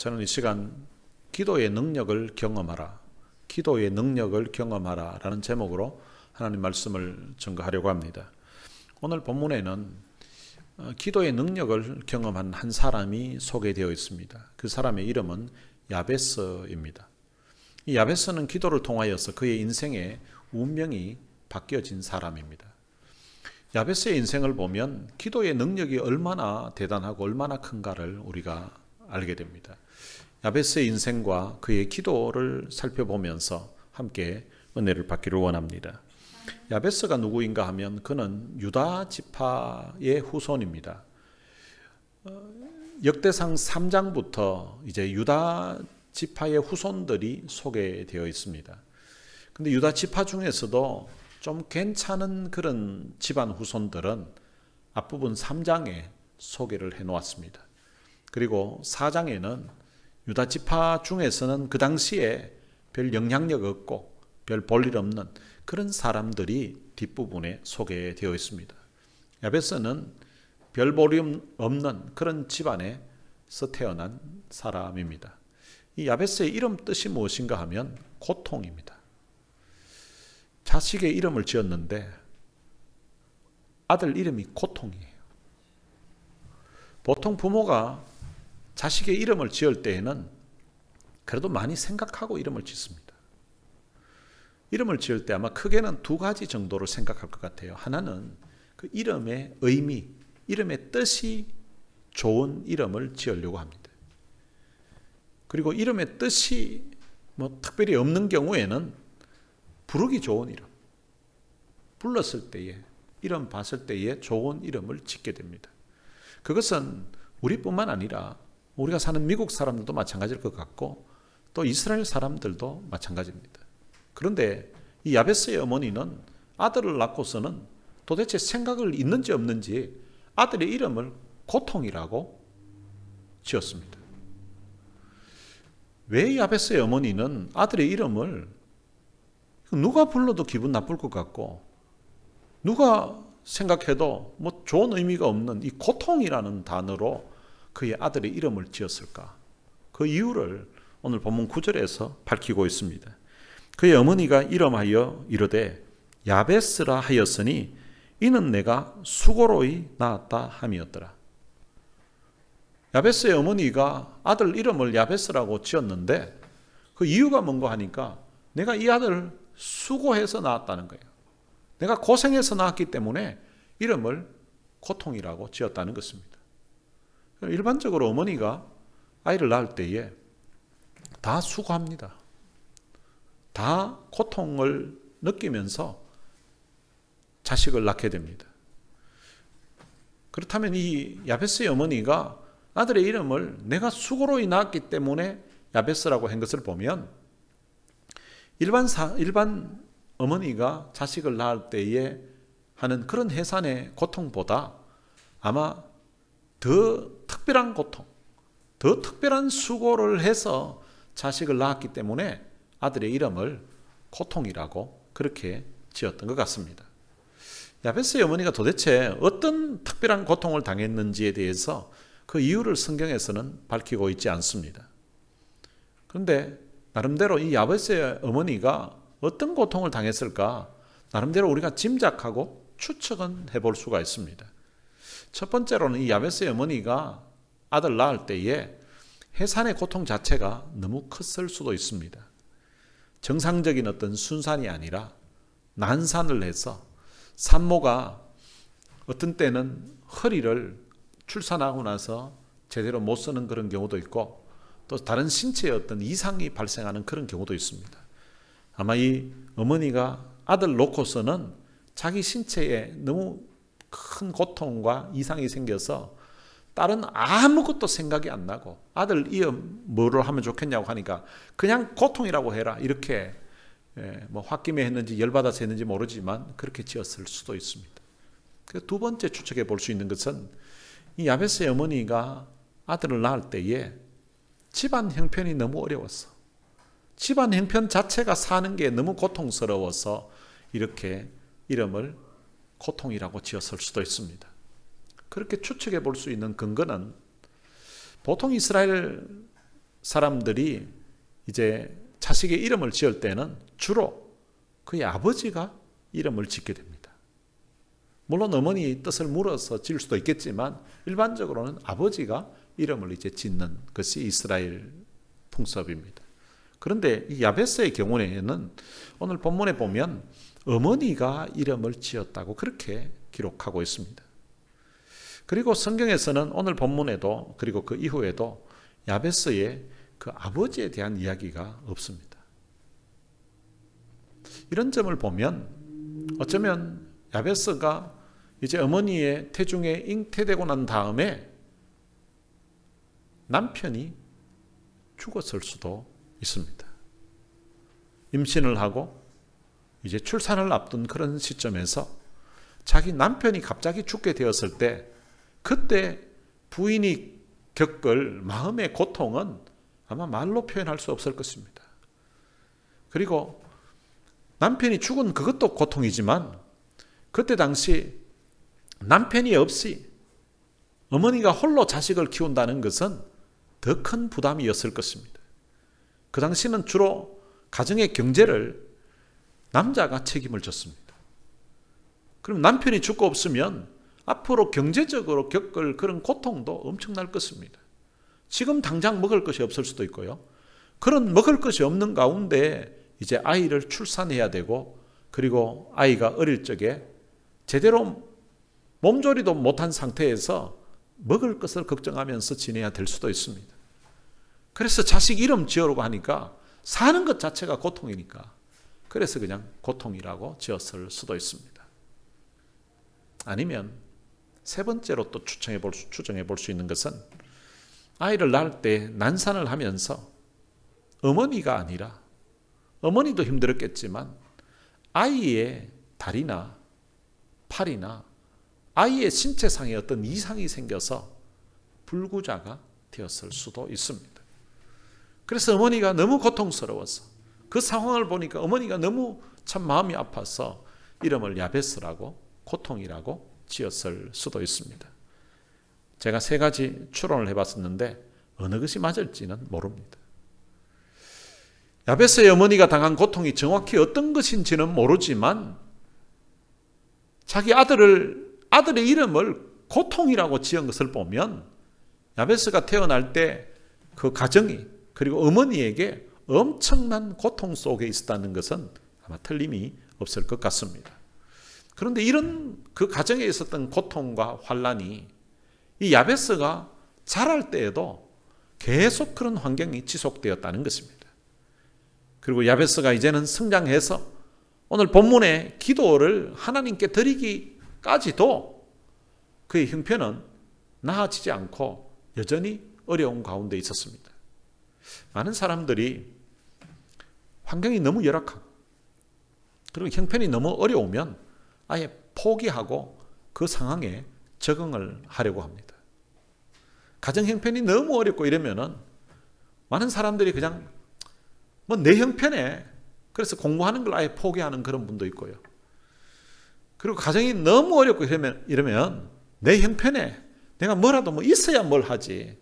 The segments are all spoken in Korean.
저는 이 시간 기도의 능력을 경험하라, 기도의 능력을 경험하라 라는 제목으로 하나님 말씀을 전가하려고 합니다. 오늘 본문에는 기도의 능력을 경험한 한 사람이 소개되어 있습니다. 그 사람의 이름은 야베스입니다. 이 야베스는 기도를 통하여서 그의 인생의 운명이 바뀌어진 사람입니다. 야베스의 인생을 보면 기도의 능력이 얼마나 대단하고 얼마나 큰가를 우리가 알게 됩니다. 야베스의 인생과 그의 기도를 살펴보면서 함께 은혜를 받기를 원합니다. 야베스가 누구인가 하면 그는 유다 지파의 후손입니다. 역대상 3장부터 이제 유다 지파의 후손들이 소개되어 있습니다. 근데 유다 지파 중에서도 좀 괜찮은 그런 집안 후손들은 앞부분 3장에 소개를 해 놓았습니다. 그리고 4장에는 유다 지파 중에서는 그 당시에 별 영향력 없고 별 볼일 없는 그런 사람들이 뒷부분에 소개되어 있습니다. 야베스는 별 볼일 없는 그런 집안에서 태어난 사람입니다. 이 야베스의 이름 뜻이 무엇인가 하면 고통입니다. 자식의 이름을 지었는데 아들 이름이 고통이에요. 보통 부모가 자식의 이름을 지을 때에는 그래도 많이 생각하고 이름을 짓습니다. 이름을 지을 때 아마 크게는 두 가지 정도로 생각할 것 같아요. 하나는 그 이름의 의미, 이름의 뜻이 좋은 이름을 지으려고 합니다. 그리고 이름의 뜻이 특별히 없는 경우에는 부르기 좋은 이름, 불렀을 때에, 이름 봤을 때에 좋은 이름을 짓게 됩니다. 그것은 우리뿐만 아니라 우리가 사는 미국 사람들도 마찬가지일 것 같고 또 이스라엘 사람들도 마찬가지입니다. 그런데 이 야베스의 어머니는 아들을 낳고서는 도대체 생각을 있는지 없는지 아들의 이름을 고통이라고 지었습니다. 왜 야베스의 어머니는 아들의 이름을 누가 불러도 기분 나쁠 것 같고 누가 생각해도 좋은 의미가 없는 이 고통이라는 단어로 그의 아들의 이름을 지었을까? 그 이유를 오늘 본문 9절에서 밝히고 있습니다. 그의 어머니가 이름하여 이르되 야베스라 하였으니 이는 내가 수고로이 낳았다 함이었더라. 야베스의 어머니가 아들 이름을 야베스라고 지었는데 그 이유가 뭔가 하니까 내가 이 아들 수고해서 낳았다는 거예요. 내가 고생해서 낳았기 때문에 이름을 고통이라고 지었다는 것입니다. 일반적으로 어머니가 아이를 낳을 때에 다 수고합니다. 다 고통을 느끼면서 자식을 낳게 됩니다. 그렇다면 이 야베스의 어머니가 아들의 이름을 내가 수고로이 낳았기 때문에 야베스라고 한 것을 보면 일반 어머니가 자식을 낳을 때에 하는 그런 해산의 고통보다 아마 더 특별한 고통, 더 특별한 수고를 해서 자식을 낳았기 때문에 아들의 이름을 고통이라고 그렇게 지었던 것 같습니다. 야베스의 어머니가 도대체 어떤 특별한 고통을 당했는지에 대해서 그 이유를 성경에서는 밝히고 있지 않습니다. 그런데 나름대로 이 야베스의 어머니가 어떤 고통을 당했을까 나름대로 우리가 짐작하고 추측은 해볼 수가 있습니다. 첫 번째로는 이 야베스의 어머니가 아들 낳을 때에 해산의 고통 자체가 너무 컸을 수도 있습니다. 정상적인 어떤 순산이 아니라 난산을 해서 산모가 어떤 때는 허리를 출산하고 나서 제대로 못 쓰는 그런 경우도 있고 또 다른 신체의 어떤 이상이 발생하는 그런 경우도 있습니다. 아마 이 어머니가 아들 놓고서는 자기 신체에 너무 큰 고통과 이상이 생겨서 딸은 아무것도 생각이 안 나고 아들 이름 뭐로 하면 좋겠냐고 하니까 그냥 고통이라고 해라 이렇게 홧김에 했는지 열받아서 했는지 모르지만 그렇게 지었을 수도 있습니다. 두 번째 추측해 볼 수 있는 것은 이 야베스의 어머니가 아들을 낳을 때에 집안 형편이 너무 어려웠어. 집안 형편 자체가 사는 게 너무 고통스러워서 이렇게 이름을 고통이라고 지었을 수도 있습니다. 그렇게 추측해 볼 수 있는 근거는 보통 이스라엘 사람들이 이제 자식의 이름을 지을 때는 주로 그의 아버지가 이름을 짓게 됩니다. 물론 어머니의 뜻을 물어서 지을 수도 있겠지만 일반적으로는 아버지가 이름을 이제 짓는 것이 이스라엘 풍습입니다. 그런데 이 야베스의 경우에는 오늘 본문에 보면 어머니가 이름을 지었다고 그렇게 기록하고 있습니다. 그리고 성경에서는 오늘 본문에도 그리고 그 이후에도 야베스의 그 아버지에 대한 이야기가 없습니다. 이런 점을 보면 어쩌면 야베스가 이제 어머니의 태중에 잉태되고 난 다음에 남편이 죽었을 수도 있습니다. 임신을 하고 이제 출산을 앞둔 그런 시점에서 자기 남편이 갑자기 죽게 되었을 때 그때 부인이 겪을 마음의 고통은 아마 말로 표현할 수 없을 것입니다. 그리고 남편이 죽은 그것도 고통이지만 그때 당시 남편이 없이 어머니가 홀로 자식을 키운다는 것은 더 큰 부담이었을 것입니다. 그 당시는 주로 가정의 경제를 남자가 책임을 졌습니다. 그럼 남편이 죽고 없으면 앞으로 경제적으로 겪을 그런 고통도 엄청날 것입니다. 지금 당장 먹을 것이 없을 수도 있고요. 그런 먹을 것이 없는 가운데 이제 아이를 출산해야 되고 그리고 아이가 어릴 적에 제대로 몸조리도 못한 상태에서 먹을 것을 걱정하면서 지내야 될 수도 있습니다. 그래서 자식 이름 지으려고 하니까 사는 것 자체가 고통이니까 그래서 그냥 고통이라고 지었을 수도 있습니다. 아니면 세 번째로 또 추정해 볼 수 있는 것은 아이를 낳을 때 난산을 하면서 어머니가 아니라 어머니도 힘들었겠지만 아이의 다리나 팔이나 아이의 신체상에 어떤 이상이 생겨서 불구자가 되었을 수도 있습니다. 그래서 어머니가 너무 고통스러워서 그 상황을 보니까 어머니가 너무 참 마음이 아파서 이름을 야베스라고 고통이라고 지었을 수도 있습니다. 제가 세 가지 추론을 해봤었는데 어느 것이 맞을지는 모릅니다. 야베스의 어머니가 당한 고통이 정확히 어떤 것인지는 모르지만 자기 아들의 이름을 고통이라고 지은 것을 보면 야베스가 태어날 때 그 가정이 그리고 어머니에게 엄청난 고통 속에 있었다는 것은 아마 틀림이 없을 것 같습니다. 그런데 이런 그 가정에 있었던 고통과 환란이 이 야베스가 자랄 때에도 계속 그런 환경이 지속되었다는 것입니다. 그리고 야베스가 이제는 성장해서 오늘 본문의 기도를 하나님께 드리기까지도 그의 형편은 나아지지 않고 여전히 어려운 가운데 있었습니다. 많은 사람들이 환경이 너무 열악하고 그리고 형편이 너무 어려우면 아예 포기하고 그 상황에 적응을 하려고 합니다. 가정 형편이 너무 어렵고 이러면은 많은 사람들이 그냥 뭐 내 형편에 그래서 공부하는 걸 아예 포기하는 그런 분도 있고요. 그리고 가정이 너무 어렵고 이러면 내 형편에 내가 뭐라도 뭐 있어야 뭘 하지.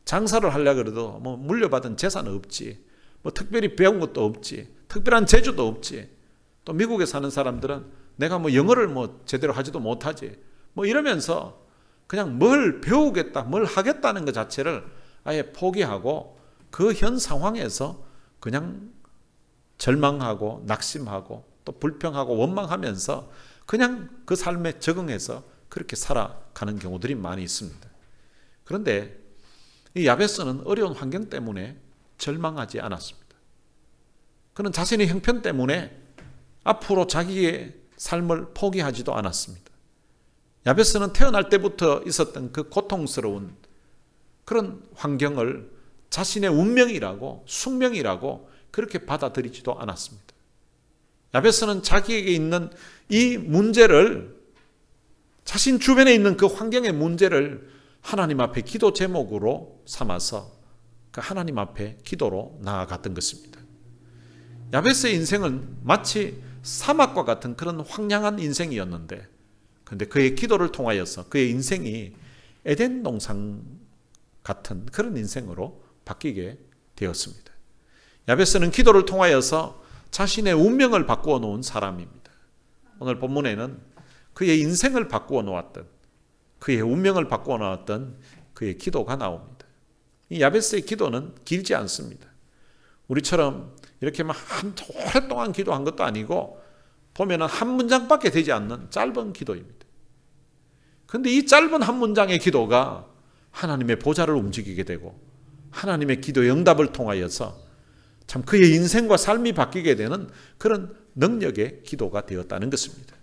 장사를 하려고 해도 뭐 물려받은 재산은 없지. 뭐 특별히 배운 것도 없지. 특별한 재주도 없지. 또 미국에 사는 사람들은 내가 뭐 영어를 뭐 제대로 하지도 못하지. 뭐 이러면서 그냥 뭘 배우겠다, 뭘 하겠다는 것 자체를 아예 포기하고 그 현 상황에서 그냥 절망하고 낙심하고 또 불평하고 원망하면서 그냥 그 삶에 적응해서 그렇게 살아가는 경우들이 많이 있습니다. 그런데 이 야베스는 어려운 환경 때문에 절망하지 않았습니다. 그는 자신의 형편 때문에 앞으로 자기의 삶을 포기하지도 않았습니다. 야베스는 태어날 때부터 있었던 그 고통스러운 그런 환경을 자신의 운명이라고 숙명이라고 그렇게 받아들이지도 않았습니다. 야베스는 자기에게 있는 이 문제를 자신 주변에 있는 그 환경의 문제를 하나님 앞에 기도 제목으로 삼아서 그 하나님 앞에 기도로 나아갔던 것입니다. 야베스의 인생은 마치 사막과 같은 그런 황량한 인생이었는데 그런데 그의 기도를 통하여서 그의 인생이 에덴 동산 같은 그런 인생으로 바뀌게 되었습니다. 야베스는 기도를 통하여서 자신의 운명을 바꾸어 놓은 사람입니다. 오늘 본문에는 그의 인생을 바꾸어 놓았던, 그의 운명을 바꾸어 놓았던 그의 기도가 나옵니다. 이 야베스의 기도는 길지 않습니다. 우리처럼 이렇게 막 오랫동안 기도한 것도 아니고 보면 한 문장밖에 되지 않는 짧은 기도입니다. 그런데 이 짧은 한 문장의 기도가 하나님의 보좌를 움직이게 되고 하나님의 기도의 응답을 통하여서 참 그의 인생과 삶이 바뀌게 되는 그런 능력의 기도가 되었다는 것입니다.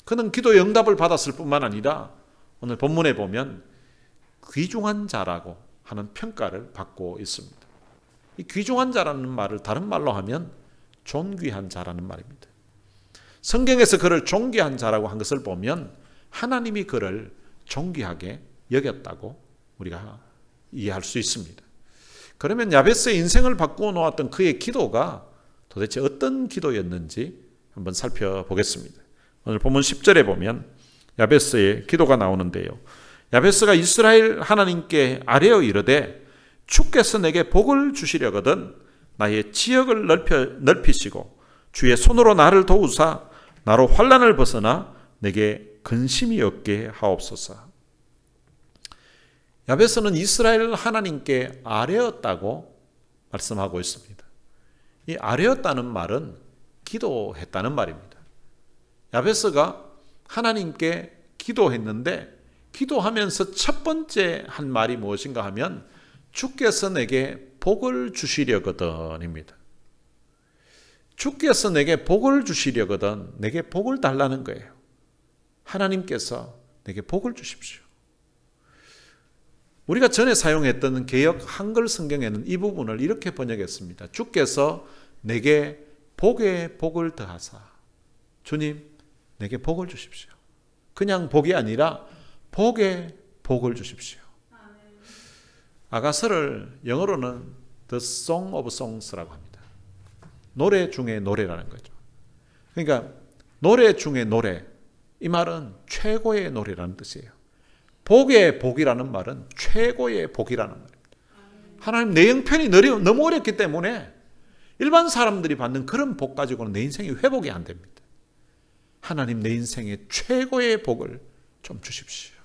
그는 기도의 응답을 받았을 뿐만 아니라 오늘 본문에 보면 귀중한 자라고 하는 평가를 받고 있습니다. 이 귀중한 자라는 말을 다른 말로 하면 존귀한 자라는 말입니다. 성경에서 그를 존귀한 자라고 한 것을 보면 하나님이 그를 존귀하게 여겼다고 우리가 이해할 수 있습니다. 그러면 야베스의 인생을 바꾸어 놓았던 그의 기도가 도대체 어떤 기도였는지 한번 살펴보겠습니다. 오늘 본문 10절에 보면 야베스의 기도가 나오는데요. 야베스가 이스라엘 하나님께 아뢰어 이르되 주께서 내게 복을 주시려거든 나의 지역을 넓히시고 주의 손으로 나를 도우사 나로 환난을 벗어나 내게 근심이 없게 하옵소서. 야베스는 이스라엘 하나님께 아뢰었다고 말씀하고 있습니다. 이 아뢰었다는 말은 기도했다는 말입니다. 야베스가 하나님께 기도했는데 기도하면서 첫 번째 한 말이 무엇인가 하면 주께서 내게 복을 주시려거든입니다. 주께서 내게 복을 주시려거든 내게 복을 달라는 거예요. 하나님께서 내게 복을 주십시오. 우리가 전에 사용했던 개역 한글 성경에는 이 부분을 이렇게 번역했습니다. 주께서 내게 복에 복을 더하사. 주님, 내게 복을 주십시오. 그냥 복이 아니라 복에 복을 주십시오. 아가서를 영어로는 The Song of Songs라고 합니다. 노래 중에 노래라는 거죠. 그러니까 노래 중에 노래, 이 말은 최고의 노래라는 뜻이에요. 복의 복이라는 말은 최고의 복이라는 말입니다. 하나님 내 형편이 너무 어렵기 때문에 일반 사람들이 받는 그런 복 가지고는 내 인생이 회복이 안 됩니다. 하나님 내 인생의 최고의 복을 좀 주십시오.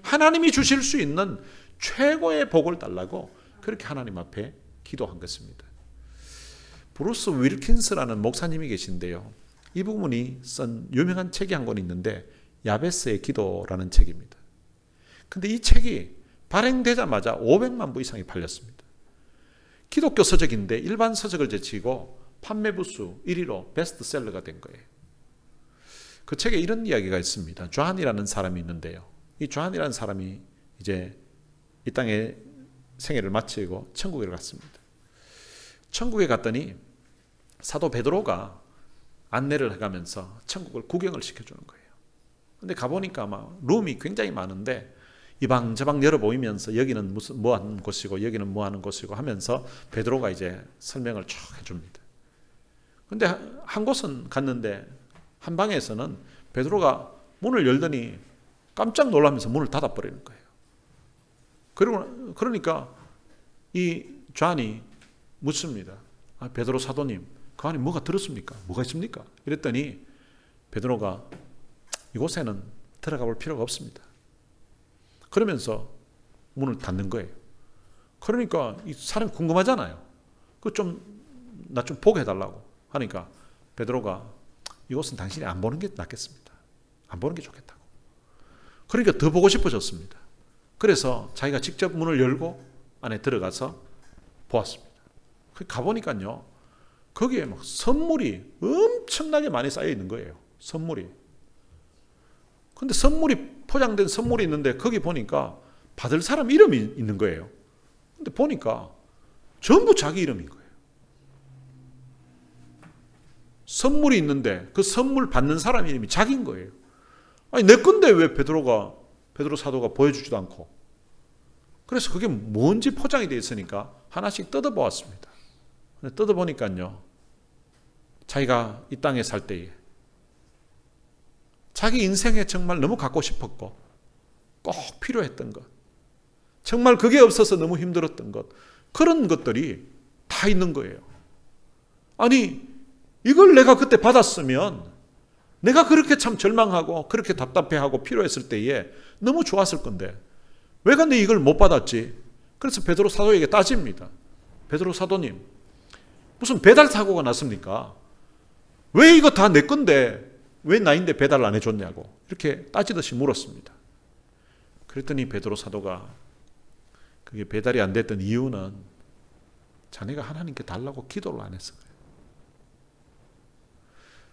하나님이 주실 수 있는 최고의 복을 달라고 그렇게 하나님 앞에 기도한 것입니다. 브루스 윌킨스라는 목사님이 계신데요. 이 부분이 쓴 유명한 책이 한 권 있는데 야베스의 기도라는 책입니다. 근데 이 책이 발행되자마자 500만 부 이상이 팔렸습니다. 기독교 서적인데 일반 서적을 제치고 판매 부수 1위로 베스트셀러가 된 거예요. 그 책에 이런 이야기가 있습니다. 존이라는 사람이 있는데요. 이 존이라는 사람이 이제 이 땅에 생애를 마치고 천국에 갔습니다. 천국에 갔더니 사도 베드로가 안내를 해가면서 천국을 구경을 시켜주는 거예요. 근데 가보니까 아마 룸이 굉장히 많은데 이방저방 열어보이면서 여기는 무슨 뭐 하는 곳이고 여기는 뭐 하는 곳이고 하면서 베드로가 이제 설명을 쭉 해줍니다. 근데 한 곳은 갔는데 한 방에서는 베드로가 문을 열더니 깜짝 놀라면서 문을 닫아버리는 거예요. 그러니까 이 존이 묻습니다. 아, 베드로 사도님, 그 안에 뭐가 들었습니까? 뭐가 있습니까? 이랬더니 베드로가 이곳에는 들어가 볼 필요가 없습니다. 그러면서 문을 닫는 거예요. 그러니까 이 사람이 궁금하잖아요. 나 좀 보게 해달라고 하니까 베드로가 이곳은 당신이 안 보는 게 낫겠습니다. 안 보는 게 좋겠다고. 그러니까 더 보고 싶어졌습니다. 그래서 자기가 직접 문을 열고 안에 들어가서 보았습니다. 가보니까요, 거기에 막 선물이 엄청나게 많이 쌓여 있는 거예요. 선물이. 근데 포장된 선물이 있는데 거기 보니까 받을 사람 이름이 있는 거예요. 근데 보니까 전부 자기 이름인 거예요. 선물이 있는데 그 선물 받는 사람 이름이 자기인 거예요. 아니 내 건데 왜 베드로 사도가 보여주지도 않고. 그래서 그게 뭔지 포장이 되어 있으니까 하나씩 뜯어보았습니다. 뜯어보니까요, 자기가 이 땅에 살 때에 자기 인생에 정말 너무 갖고 싶었고 꼭 필요했던 것, 정말 그게 없어서 너무 힘들었던 것, 그런 것들이 다 있는 거예요. 아니, 이걸 내가 그때 받았으면 내가 그렇게 참 절망하고 그렇게 답답해하고 필요했을 때에 너무 좋았을 건데 왜 근데 이걸 못 받았지? 그래서 베드로 사도에게 따집니다. 베드로 사도님, 무슨 배달 사고가 났습니까? 왜 이거 다 내 건데 왜 나인데 배달을 안 해줬냐고 이렇게 따지듯이 물었습니다. 그랬더니 베드로 사도가 그게 배달이 안 됐던 이유는 자네가 하나님께 달라고 기도를 안 했어.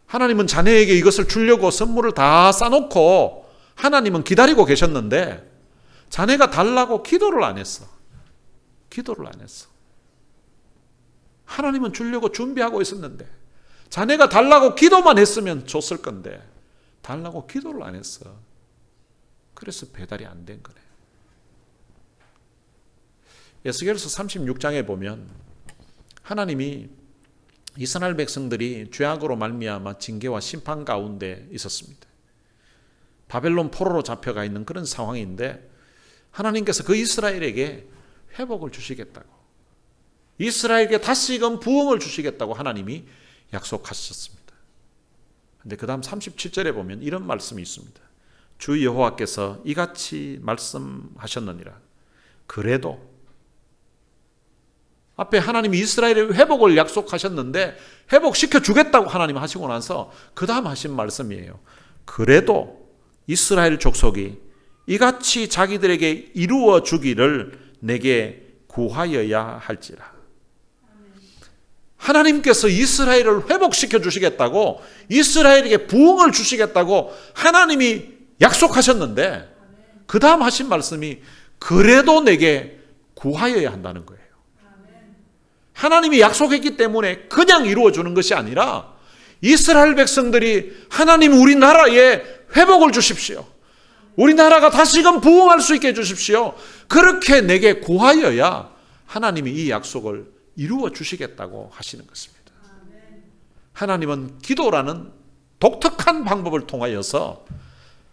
하나님은 자네에게 이것을 주려고 선물을 다 싸놓고 하나님은 기다리고 계셨는데 자네가 달라고 기도를 안 했어. 기도를 안 했어. 하나님은 주려고 준비하고 있었는데 자네가 달라고 기도만 했으면 줬을 건데 달라고 기도를 안 했어. 그래서 배달이 안 된 거네. 에스겔서 36장에 보면 하나님이 이스라엘 백성들이 죄악으로 말미암아 징계와 심판 가운데 있었습니다. 바벨론 포로로 잡혀가 있는 그런 상황인데 하나님께서 그 이스라엘에게 회복을 주시겠다고, 이스라엘에게 다시금 부흥을 주시겠다고 하나님이 약속하셨습니다. 그런데 그 다음 37절에 보면 이런 말씀이 있습니다. 주 여호와께서 이같이 말씀하셨느니라. 그래도 앞에 하나님이 이스라엘의 회복을 약속하셨는데 회복시켜 주겠다고 하나님 하시고 나서 그 다음 하신 말씀이에요. 그래도 이스라엘 족속이 이같이 자기들에게 이루어 주기를 내게 구하여야 할지라. 하나님께서 이스라엘을 회복시켜 주시겠다고, 이스라엘에게 부흥을 주시겠다고 하나님이 약속하셨는데 그 다음 하신 말씀이 그래도 내게 구하여야 한다는 거예요. 하나님이 약속했기 때문에 그냥 이루어주는 것이 아니라 이스라엘 백성들이 하나님 우리나라에 회복을 주십시오. 우리나라가 다시금 부흥할 수 있게 해주십시오. 그렇게 내게 구하여야 하나님이 이 약속을 이루어 주시겠다고 하시는 것입니다. 하나님은 기도라는 독특한 방법을 통하여서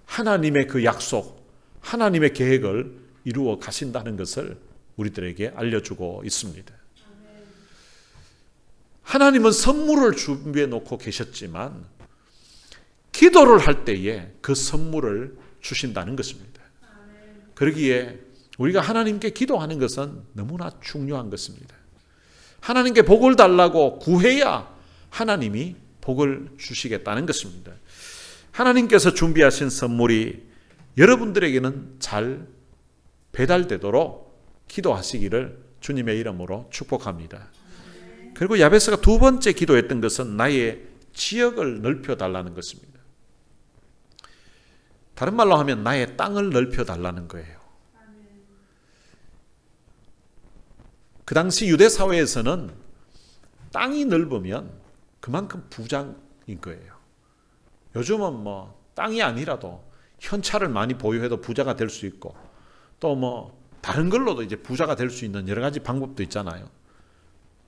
하나님의 그 약속, 하나님의 계획을 이루어 가신다는 것을 우리들에게 알려주고 있습니다. 하나님은 선물을 준비해 놓고 계셨지만 기도를 할 때에 그 선물을 주신다는 것입니다. 그러기에 우리가 하나님께 기도하는 것은 너무나 중요한 것입니다. 하나님께 복을 달라고 구해야 하나님이 복을 주시겠다는 것입니다. 하나님께서 준비하신 선물이 여러분들에게는 잘 배달되도록 기도하시기를 주님의 이름으로 축복합니다. 그리고 야베스가 두 번째 기도했던 것은 나의 지역을 넓혀달라는 것입니다. 다른 말로 하면 나의 땅을 넓혀달라는 거예요. 그 당시 유대 사회에서는 땅이 넓으면 그만큼 부자인 거예요. 요즘은 뭐 땅이 아니라도 현찰을 많이 보유해도 부자가 될 수 있고 또 뭐 다른 걸로도 이제 부자가 될 수 있는 여러 가지 방법도 있잖아요.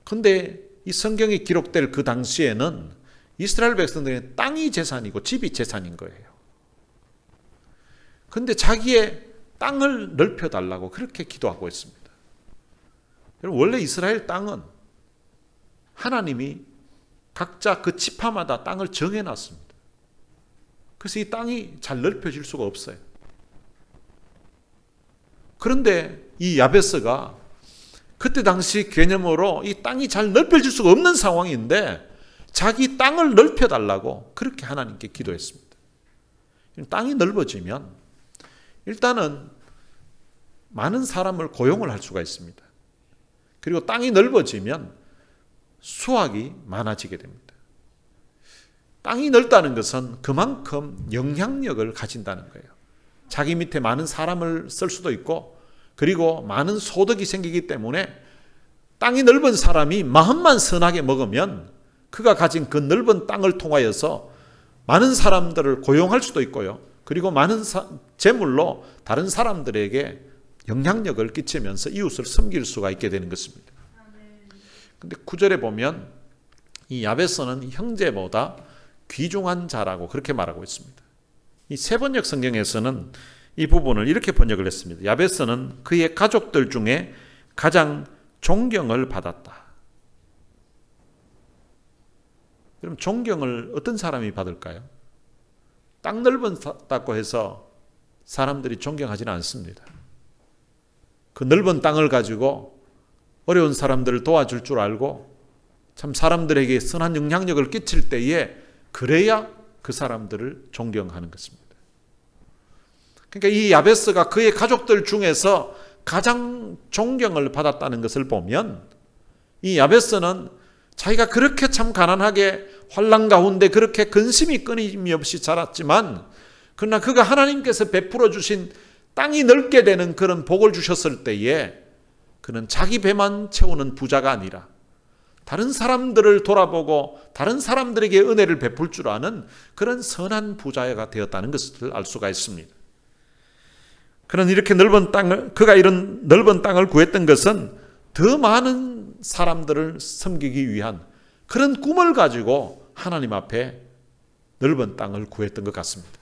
그런데 이 성경에 기록될 그 당시에는 이스라엘 백성들의 땅이 재산이고 집이 재산인 거예요. 그런데 자기의 땅을 넓혀달라고 그렇게 기도하고 있습니다. 원래 이스라엘 땅은 하나님이 각자 그 지파마다 땅을 정해놨습니다. 그래서 이 땅이 잘 넓혀질 수가 없어요. 그런데 이 야베스가 그때 당시 개념으로 이 땅이 잘 넓혀질 수가 없는 상황인데 자기 땅을 넓혀달라고 그렇게 하나님께 기도했습니다. 땅이 넓어지면 일단은 많은 사람을 고용을 할 수가 있습니다. 그리고 땅이 넓어지면 수확이 많아지게 됩니다. 땅이 넓다는 것은 그만큼 영향력을 가진다는 거예요. 자기 밑에 많은 사람을 쓸 수도 있고 그리고 많은 소득이 생기기 때문에 땅이 넓은 사람이 마음만 선하게 먹으면 그가 가진 그 넓은 땅을 통하여서 많은 사람들을 고용할 수도 있고요. 그리고 많은 재물로 다른 사람들에게 영향력을 끼치면서 이웃을 섬길 수가 있게 되는 것입니다. 그런데 9절에 보면 이 야베스는 형제보다 귀중한 자라고 그렇게 말하고 있습니다. 이 세번역 성경에서는 이 부분을 이렇게 번역을 했습니다. 야베스는 그의 가족들 중에 가장 존경을 받았다. 그럼 존경을 어떤 사람이 받을까요? 땅 넓었다고 해서 사람들이 존경하지는 않습니다. 그 넓은 땅을 가지고 어려운 사람들을 도와줄 줄 알고 참 사람들에게 선한 영향력을 끼칠 때에 그래야 그 사람들을 존경하는 것입니다. 그러니까 이 야베스가 그의 가족들 중에서 가장 존경을 받았다는 것을 보면 이 야베스는 자기가 그렇게 참 가난하게 환난 가운데 그렇게 근심이 끊임없이 자랐지만 그러나 그가 하나님께서 베풀어 주신 땅이 넓게 되는 그런 복을 주셨을 때에 그는 자기 배만 채우는 부자가 아니라 다른 사람들을 돌아보고 다른 사람들에게 은혜를 베풀 줄 아는 그런 선한 부자가 되었다는 것을 알 수가 있습니다. 그는 이렇게 그가 이런 넓은 땅을 구했던 것은 더 많은 사람들을 섬기기 위한 그런 꿈을 가지고 하나님 앞에 넓은 땅을 구했던 것 같습니다.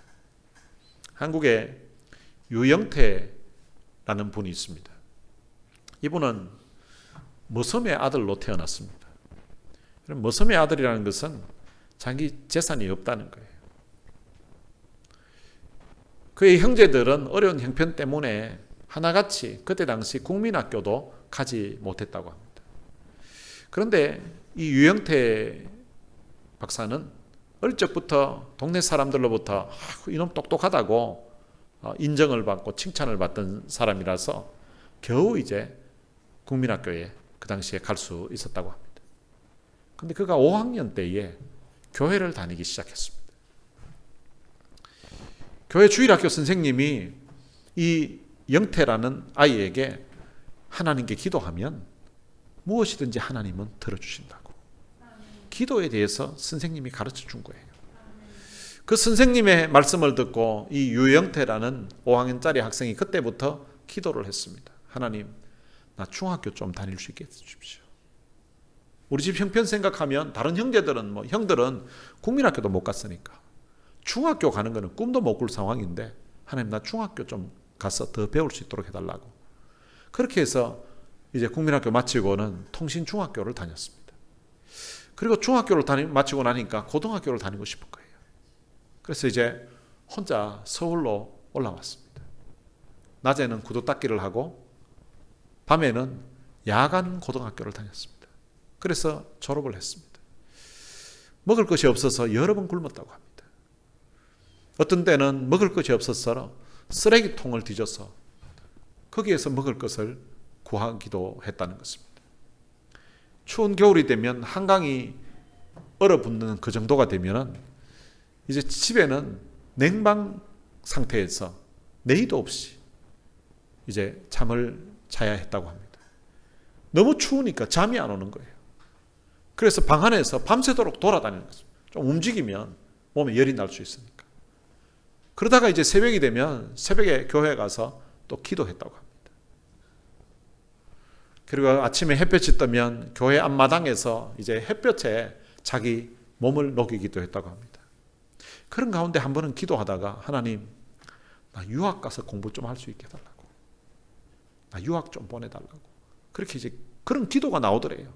한국에 유영태라는 분이 있습니다. 이분은 머섬의 아들로 태어났습니다. 머섬의 아들이라는 것은 자기 재산이 없다는 거예요. 그의 형제들은 어려운 형편 때문에 하나같이 그때 당시 국민학교도 가지 못했다고 합니다. 그런데 이 유영태 박사는 어릴 적부터 동네 사람들로부터 이놈 똑똑하다고 인정을 받고 칭찬을 받던 사람이라서 겨우 이제 국민학교에 그 당시에 갈 수 있었다고 합니다. 그런데 그가 5학년 때에 교회를 다니기 시작했습니다. 교회 주일학교 선생님이 이 영태라는 아이에게 하나님께 기도하면 무엇이든지 하나님은 들어주신다고. 기도에 대해서 선생님이 가르쳐 준 거예요. 그 선생님의 말씀을 듣고 이 유영태라는 5학년짜리 학생이 그때부터 기도를 했습니다. 하나님, 나 중학교 좀 다닐 수 있게 해주십시오. 우리 집 형편 생각하면 다른 형제들은 형들은 국민학교도 못 갔으니까 중학교 가는 거는 꿈도 못 꿀 상황인데 하나님 나 중학교 좀 가서 더 배울 수 있도록 해달라고. 그렇게 해서 이제 국민학교 마치고는 통신중학교를 다녔습니다. 그리고 중학교를 마치고 나니까 고등학교를 다니고 싶은 거예요. 그래서 이제 혼자 서울로 올라왔습니다. 낮에는 구두 닦기를 하고 밤에는 야간 고등학교를 다녔습니다. 그래서 졸업을 했습니다. 먹을 것이 없어서 여러 번 굶었다고 합니다. 어떤 때는 먹을 것이 없어서 쓰레기통을 뒤져서 거기에서 먹을 것을 구하기도 했다는 것입니다. 추운 겨울이 되면 한강이 얼어붙는 그 정도가 되면 이제 집에는 냉방 상태에서 내의도 없이 이제 잠을 자야 했다고 합니다. 너무 추우니까 잠이 안 오는 거예요. 그래서 방 안에서 밤새도록 돌아다니는 거죠. 좀 움직이면 몸에 열이 날 수 있으니까. 그러다가 이제 새벽이 되면 새벽에 교회 가서 또 기도했다고 합니다. 그리고 아침에 햇볕이 뜨면 교회 앞마당에서 이제 햇볕에 자기 몸을 녹이기도 했다고 합니다. 그런 가운데 한 번은 기도하다가 하나님, 나 유학 가서 공부 좀 할 수 있게 해달라고. 나 유학 좀 보내달라고. 그렇게 이제 그런 기도가 나오더래요.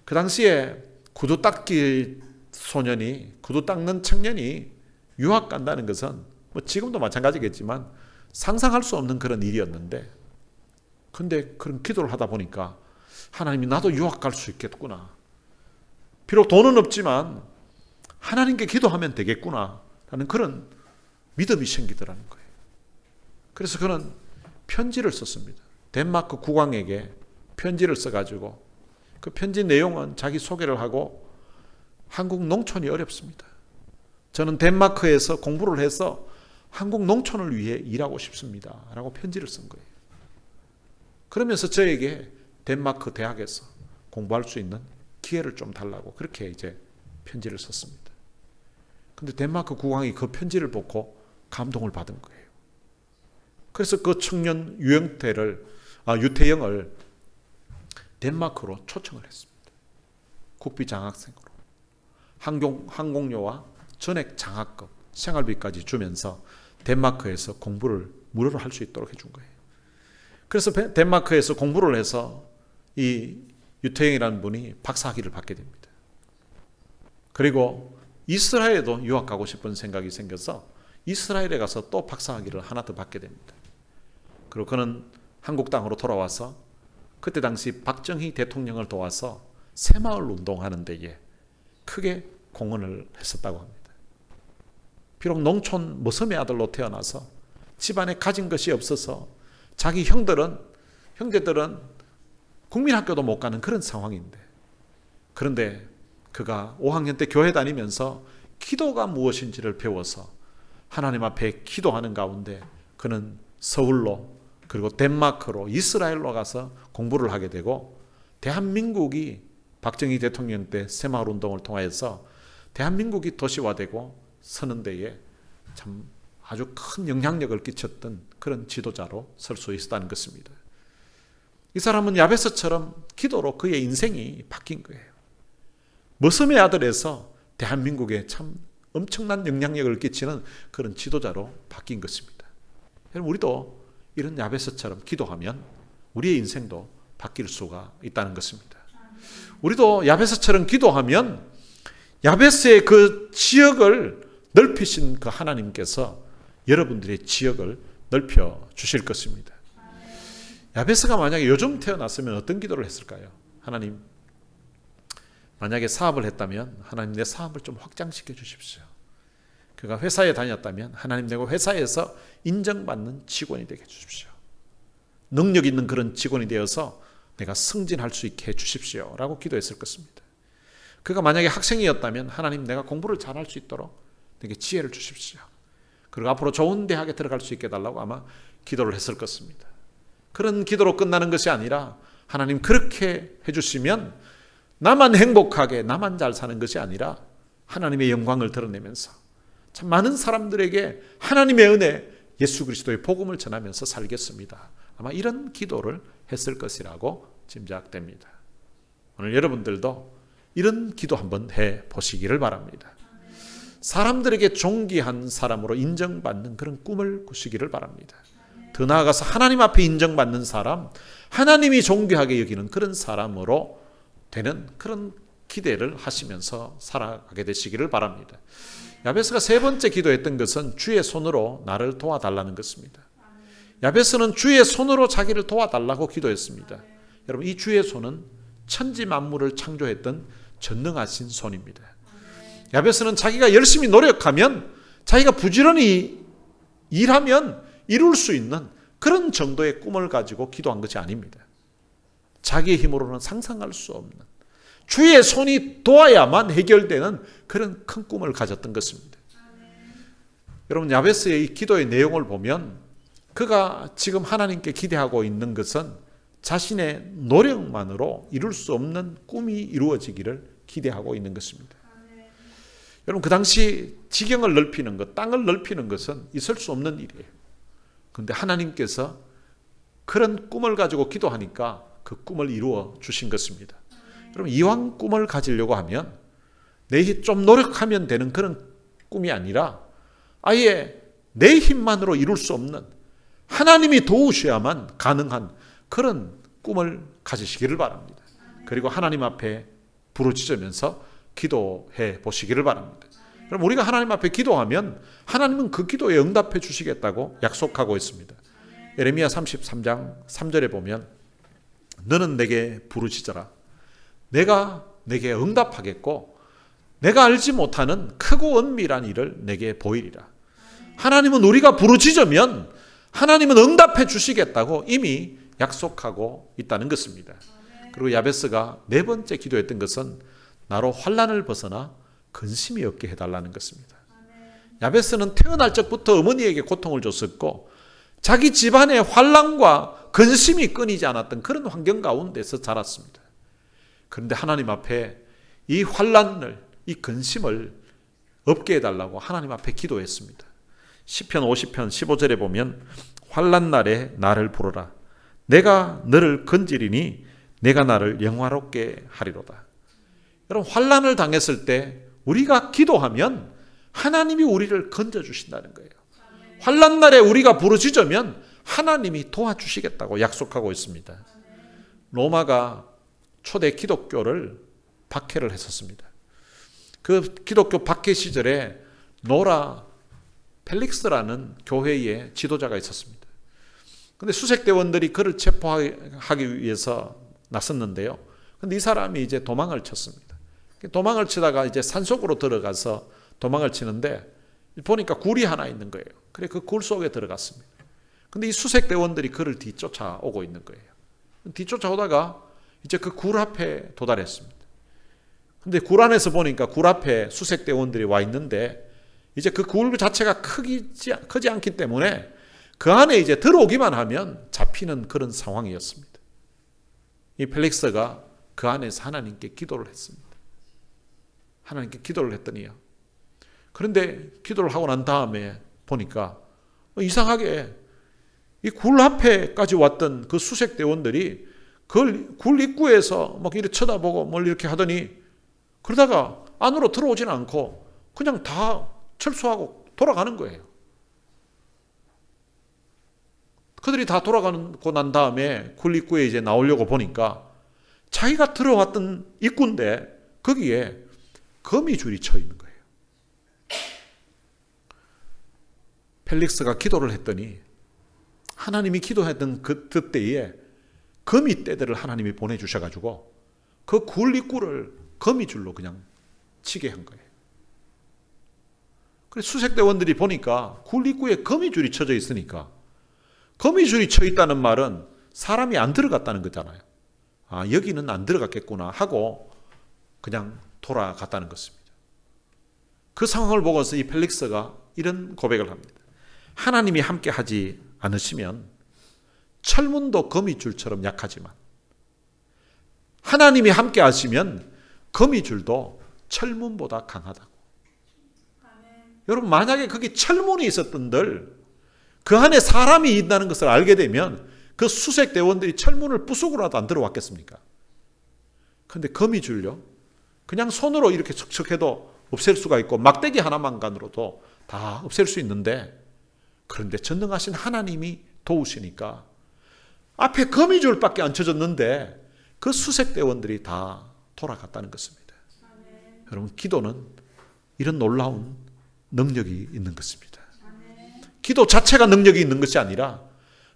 그 당시에 구두 닦기 소년이, 구두 닦는 청년이 유학 간다는 것은 뭐 지금도 마찬가지겠지만 상상할 수 없는 그런 일이었는데, 근데 그런 기도를 하다 보니까 하나님이 나도 유학 갈 수 있겠구나. 비록 돈은 없지만 하나님께 기도하면 되겠구나 라는 그런 믿음이 생기더라는 거예요. 그래서 그는 편지를 썼습니다. 덴마크 국왕에게 편지를 써가지고 그 편지 내용은 자기 소개를 하고 한국 농촌이 어렵습니다. 저는 덴마크에서 공부를 해서 한국 농촌을 위해 일하고 싶습니다 라고 편지를 쓴 거예요. 그러면서 저에게 덴마크 대학에서 공부할 수 있는 기회를 좀 달라고 그렇게 이제 편지를 썼습니다. 근데 덴마크 국왕이 그 편지를 보고 감동을 받은 거예요. 그래서 그 청년 유태영을 덴마크로 초청을 했습니다. 국비 장학생으로. 항공료와 전액 장학금, 생활비까지 주면서 덴마크에서 공부를 무료로 할 수 있도록 해준 거예요. 그래서 덴마크에서 공부를 해서 이 유태영이라는 분이 박사학위를 받게 됩니다. 그리고 이스라엘에도 유학 가고 싶은 생각이 생겨서 이스라엘에 가서 또 박사학위를 하나 더 받게 됩니다. 그리고 그는 한국 땅으로 돌아와서 그때 당시 박정희 대통령을 도와서 새마을 운동하는 데에 크게 공헌을 했었다고 합니다. 비록 농촌 머슴의 아들로 태어나서 집안에 가진 것이 없어서 자기 형제들은 국민학교도 못 가는 그런 상황인데, 그런데 그가 5학년 때 교회 다니면서 기도가 무엇인지를 배워서 하나님 앞에 기도하는 가운데 그는 서울로, 그리고 덴마크로, 이스라엘로 가서 공부를 하게 되고, 대한민국이 박정희 대통령 때 새마을 운동을 통하여서 대한민국이 도시화되고 서는 데에 참 아주 큰 영향력을 끼쳤던 그런 지도자로 설 수 있었다는 것입니다. 이 사람은 야베스처럼 기도로 그의 인생이 바뀐 거예요. 머슴의 아들에서 대한민국에 참 엄청난 영향력을 끼치는 그런 지도자로 바뀐 것입니다. 여러분, 우리도 이런 야베스처럼 기도하면 우리의 인생도 바뀔 수가 있다는 것입니다. 우리도 야베스처럼 기도하면 야베스의 그 지역을 넓히신 그 하나님께서 여러분들의 지역을 넓혀 주실 것입니다. 야베스가 만약에 요즘 태어났으면 어떤 기도를 했을까요? 하나님, 만약에 사업을 했다면 하나님 내 사업을 좀 확장시켜 주십시오. 그가 회사에 다녔다면 하나님 내가 회사에서 인정받는 직원이 되게 해주십시오. 능력 있는 그런 직원이 되어서 내가 승진할 수 있게 해주십시오 라고 기도했을 것입니다. 그가 만약에 학생이었다면 하나님 내가 공부를 잘할 수 있도록 내게 지혜를 주십시오. 그리고 앞으로 좋은 대학에 들어갈 수 있게 해달라고 아마 기도를 했을 것입니다. 그런 기도로 끝나는 것이 아니라 하나님 그렇게 해주시면 나만 행복하게 나만 잘 사는 것이 아니라 하나님의 영광을 드러내면서 참 많은 사람들에게 하나님의 은혜, 예수 그리스도의 복음을 전하면서 살겠습니다. 아마 이런 기도를 했을 것이라고 짐작됩니다. 오늘 여러분들도 이런 기도 한번 해보시기를 바랍니다. 사람들에게 존귀한 사람으로 인정받는 그런 꿈을 꾸시기를 바랍니다. 더 나아가서 하나님 앞에 인정받는 사람, 하나님이 존귀하게 여기는 그런 사람으로 되는 그런 기대를 하시면서 살아가게 되시기를 바랍니다. 야베스가 세 번째 기도했던 것은 주의 손으로 나를 도와달라는 것입니다. 야베스는 주의 손으로 자기를 도와달라고 기도했습니다. 여러분, 이 주의 손은 천지 만물을 창조했던 전능하신 손입니다. 야베스는 자기가 열심히 노력하면, 자기가 부지런히 일하면 이룰 수 있는 그런 정도의 꿈을 가지고 기도한 것이 아닙니다. 자기의 힘으로는 상상할 수 없는, 주의 손이 도와야만 해결되는 그런 큰 꿈을 가졌던 것입니다. 여러분, 야베스의 이 기도의 내용을 보면 그가 지금 하나님께 기대하고 있는 것은 자신의 노력만으로 이룰 수 없는 꿈이 이루어지기를 기대하고 있는 것입니다. 여러분, 그 당시 지경을 넓히는 것, 땅을 넓히는 것은 있을 수 없는 일이에요. 그런데 하나님께서 그런 꿈을 가지고 기도하니까 그 꿈을 이루어 주신 것입니다. 여러분, 이왕 꿈을 가지려고 하면 내 좀 노력하면 되는 그런 꿈이 아니라 아예 내 힘만으로 이룰 수 없는, 하나님이 도우셔야만 가능한 그런 꿈을 가지시기를 바랍니다. 그리고 하나님 앞에 부르짖으면서 기도해 보시기를 바랍니다. 그럼 우리가 하나님 앞에 기도하면 하나님은 그 기도에 응답해 주시겠다고 약속하고 있습니다. 예레미야 33장 3절에 보면 너는 내게 부르짖어라. 내가 내게 응답하겠고 내가 알지 못하는 크고 은밀한 일을 내게 보이리라. 하나님은 우리가 부르짖으면 하나님은 응답해 주시겠다고 이미 약속하고 있다는 것입니다. 그리고 야베스가 네 번째 기도했던 것은 나로 환난을 벗어나 근심이 없게 해달라는 것입니다. 야베스는 태어날 적부터 어머니에게 고통을 줬었고 자기 집안의 환난과 근심이 끊이지 않았던 그런 환경 가운데서 자랐습니다. 그런데 하나님 앞에 이 환난을, 이 근심을 없게 해달라고 하나님 앞에 기도했습니다. 시편 50편 15절에 보면 환난 날에 나를 부르라. 내가 너를 건지리니 내가 나를 영화롭게 하리로다. 여러분, 환난을 당했을 때 우리가 기도하면 하나님이 우리를 건져주신다는 거예요. 환난 날에 우리가 부르짖으면 하나님이 도와주시겠다고 약속하고 있습니다. 로마가 초대 기독교를 박해를 했었습니다. 그 기독교 박해 시절에 노라 펠릭스라는 교회의 지도자가 있었습니다. 그런데 수색대원들이 그를 체포하기 위해서 나섰는데요. 그런데 이 사람이 이제 도망을 쳤습니다. 도망을 치다가 이제 산속으로 들어가서 도망을 치는데 보니까 굴이 하나 있는 거예요. 그래 그 굴 속에 들어갔습니다. 근데 이 수색대원들이 그를 뒤쫓아오고 있는 거예요. 뒤쫓아오다가 이제 그 굴 앞에 도달했습니다. 근데 굴 안에서 보니까 굴 앞에 수색대원들이 와 있는데 이제 그 굴 자체가 크지 않기 때문에 그 안에 이제 들어오기만 하면 잡히는 그런 상황이었습니다. 이 펠릭스가 그 안에서 하나님께 기도를 했습니다. 하나님께 기도를 했더니요. 그런데 기도를 하고 난 다음에 보니까 이상하게 이 굴 앞에까지 왔던 그 수색대원들이 그 굴 입구에서 막 이렇게 쳐다보고 뭘 이렇게 하더니 그러다가 안으로 들어오지는 않고 그냥 다 철수하고 돌아가는 거예요. 그들이 다 돌아가고 난 다음에 굴 입구에 이제 나오려고 보니까 자기가 들어왔던 입구인데 거기에 거미줄이 쳐 있는 거예요. 펠릭스가 기도를 했더니 하나님이 기도했던 그때에 거미떼들을 하나님이 보내주셔가지고 그 굴 입구를 거미줄로 그냥 치게 한 거예요. 그래서 수색대원들이 보니까 굴 입구에 거미줄이 쳐져 있으니까 거미줄이 쳐 있다는 말은 사람이 안 들어갔다는 거잖아요. 아, 여기는 안 들어갔겠구나 하고 그냥 돌아갔다는 것입니다. 그 상황을 보고서 이 펠릭스가 이런 고백을 합니다. 하나님이 함께 하지 않으시면 철문도 거미줄처럼 약하지만 하나님이 함께 하시면 거미줄도 철문보다 강하다고. 아멘. 여러분 만약에 거기 철문이 있었던들 그 안에 사람이 있다는 것을 알게 되면 그 수색대원들이 철문을 부수고라도 안 들어왔겠습니까? 그런데 거미줄요? 그냥 손으로 이렇게 척척해도 없앨 수가 있고 막대기 하나만간으로도 다 없앨 수 있는데 그런데 전능하신 하나님이 도우시니까 앞에 거미줄밖에 안 쳐졌는데 그 수색대원들이 다 돌아갔다는 것입니다. 아멘. 여러분 기도는 이런 놀라운 능력이 있는 것입니다. 아멘. 기도 자체가 능력이 있는 것이 아니라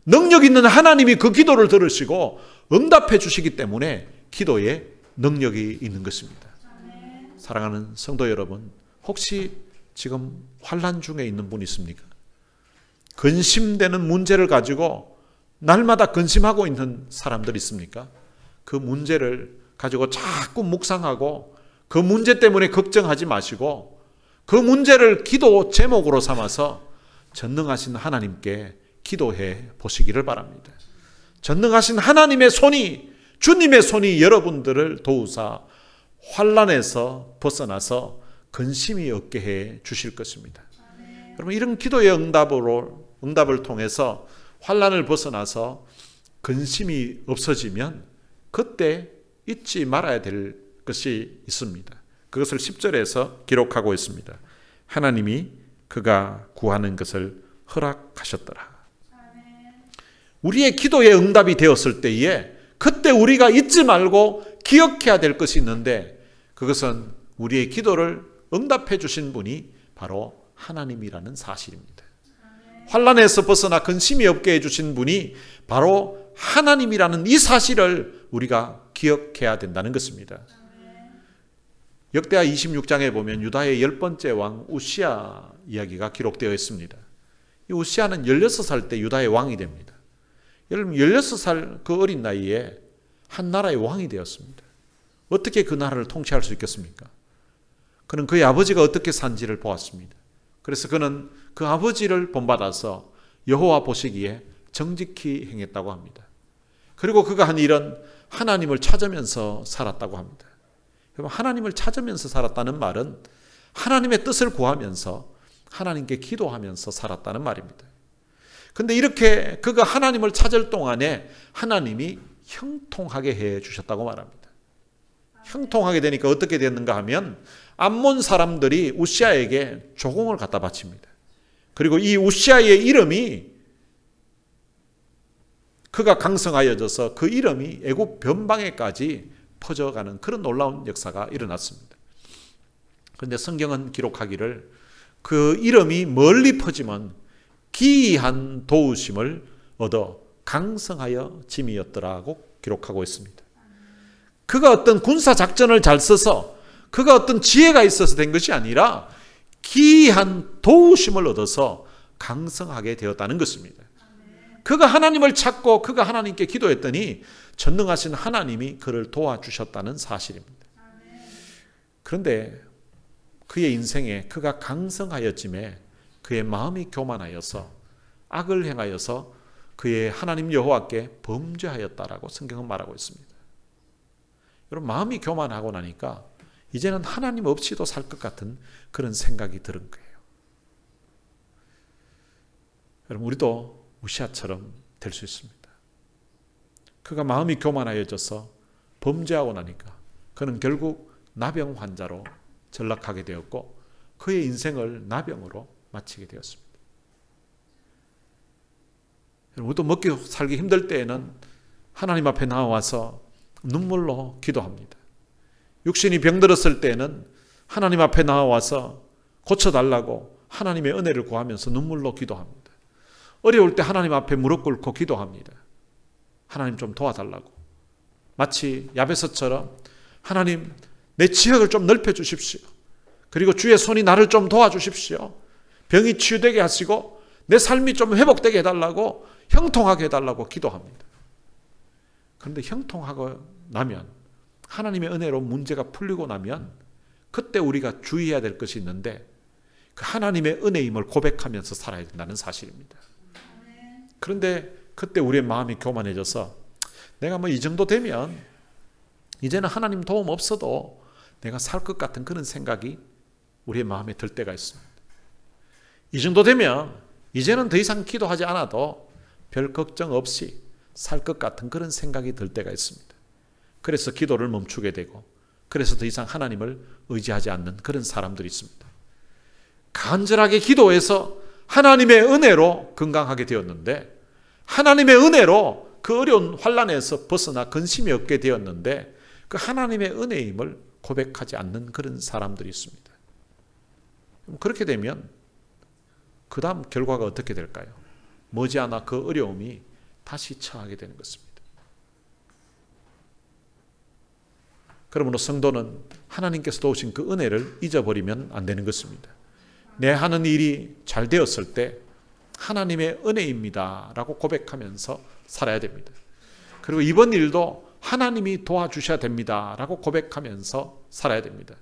능력 있는 하나님이 그 기도를 들으시고 응답해 주시기 때문에 기도에 능력이 있는 것입니다. 아멘. 사랑하는 성도 여러분, 혹시 지금 환난 중에 있는 분 있습니까? 근심되는 문제를 가지고 날마다 근심하고 있는 사람들 있습니까? 그 문제를 가지고 자꾸 묵상하고 그 문제 때문에 걱정하지 마시고 그 문제를 기도 제목으로 삼아서 전능하신 하나님께 기도해 보시기를 바랍니다. 전능하신 하나님의 손이, 주님의 손이 여러분들을 도우사 환난에서 벗어나서 근심이 없게 해 주실 것입니다. 여러분 이런 기도의 응답을 통해서 환난을 벗어나서 근심이 없어지면 그때 잊지 말아야 될 것이 있습니다. 그것을 10절에서 기록하고 있습니다. 하나님이 그가 구하는 것을 허락하셨더라. 우리의 기도의 응답이 되었을 때에 그때 우리가 잊지 말고 기억해야 될 것이 있는데 그것은 우리의 기도를 응답해 주신 분이 바로 하나님이라는 사실입니다. 환난에서 벗어나 근심이 없게 해주신 분이 바로 하나님이라는 이 사실을 우리가 기억해야 된다는 것입니다. 역대하 26장에 보면 유다의 10번째 왕 우시야 이야기가 기록되어 있습니다. 이 우시야는 16살 때 유다의 왕이 됩니다. 여러분 16살 그 어린 나이에 한 나라의 왕이 되었습니다. 어떻게 그 나라를 통치할 수 있겠습니까? 그는 그의 아버지가 어떻게 산지를 보았습니다. 그래서 그는 그 아버지를 본받아서 여호와 보시기에 정직히 행했다고 합니다. 그리고 그가 한 일은 하나님을 찾으면서 살았다고 합니다. 하나님을 찾으면서 살았다는 말은 하나님의 뜻을 구하면서 하나님께 기도하면서 살았다는 말입니다. 그런데 이렇게 그가 하나님을 찾을 동안에 하나님이 형통하게 해 주셨다고 말합니다. 형통하게 되니까 어떻게 됐는가 하면 암몬 사람들이 우시야에게 조공을 갖다 바칩니다. 그리고 이 우시야의 이름이 그가 강성하여져서 그 이름이 애굽 변방에까지 퍼져가는 그런 놀라운 역사가 일어났습니다. 그런데 성경은 기록하기를 그 이름이 멀리 퍼지면 기이한 도우심을 얻어 강성하여 짐이었더라고 기록하고 있습니다. 그가 어떤 군사작전을 잘 써서 그가 어떤 지혜가 있어서 된 것이 아니라 기이한 도우심을 얻어서 강성하게 되었다는 것입니다. 그가 하나님을 찾고 그가 하나님께 기도했더니 전능하신 하나님이 그를 도와주셨다는 사실입니다. 그런데 그의 인생에 그가 강성하였음에 그의 마음이 교만하여서 악을 행하여서 그의 하나님 여호와께 범죄하였다라고 성경은 말하고 있습니다. 여러분, 마음이 교만하고 나니까 이제는 하나님 없이도 살 것 같은 그런 생각이 드는 거예요. 여러분, 우리도 우시아처럼 될 수 있습니다. 그가 마음이 교만하여져서 범죄하고 나니까 그는 결국 나병 환자로 전락하게 되었고 그의 인생을 나병으로 마치게 되었습니다. 우리도 먹기 살기 힘들 때에는 하나님 앞에 나와서 눈물로 기도합니다. 육신이 병들었을 때에는 하나님 앞에 나와서 고쳐달라고 하나님의 은혜를 구하면서 눈물로 기도합니다. 어려울 때 하나님 앞에 무릎 꿇고 기도합니다. 하나님 좀 도와달라고. 마치 야베스처럼 하나님 내 지역을 좀 넓혀주십시오. 그리고 주의 손이 나를 좀 도와주십시오. 병이 치유되게 하시고 내 삶이 좀 회복되게 해달라고, 형통하게 해달라고 기도합니다. 그런데 형통하고 나면, 하나님의 은혜로 문제가 풀리고 나면 그때 우리가 주의해야 될 것이 있는데 그 하나님의 은혜임을 고백하면서 살아야 된다는 사실입니다. 그런데 그때 우리의 마음이 교만해져서 내가 이 정도 되면 이제는 하나님 도움 없어도 내가 살 것 같은 그런 생각이 우리의 마음에 들 때가 있습니다. 이 정도 되면 이제는 더 이상 기도하지 않아도 별 걱정 없이 살 것 같은 그런 생각이 들 때가 있습니다. 그래서 기도를 멈추게 되고 그래서 더 이상 하나님을 의지하지 않는 그런 사람들이 있습니다. 간절하게 기도해서 하나님의 은혜로 건강하게 되었는데, 하나님의 은혜로 그 어려운 환난에서 벗어나 근심이 없게 되었는데 그 하나님의 은혜임을 고백하지 않는 그런 사람들이 있습니다. 그렇게 되면 그 다음 결과가 어떻게 될까요? 머지않아 그 어려움이 다시 처하게 되는 것입니다. 그러므로 성도는 하나님께서 도우신 그 은혜를 잊어버리면 안 되는 것입니다. 내 하는 일이 잘 되었을 때 하나님의 은혜입니다 라고 고백하면서 살아야 됩니다. 그리고 이번 일도 하나님이 도와주셔야 됩니다 라고 고백하면서 살아야 됩니다.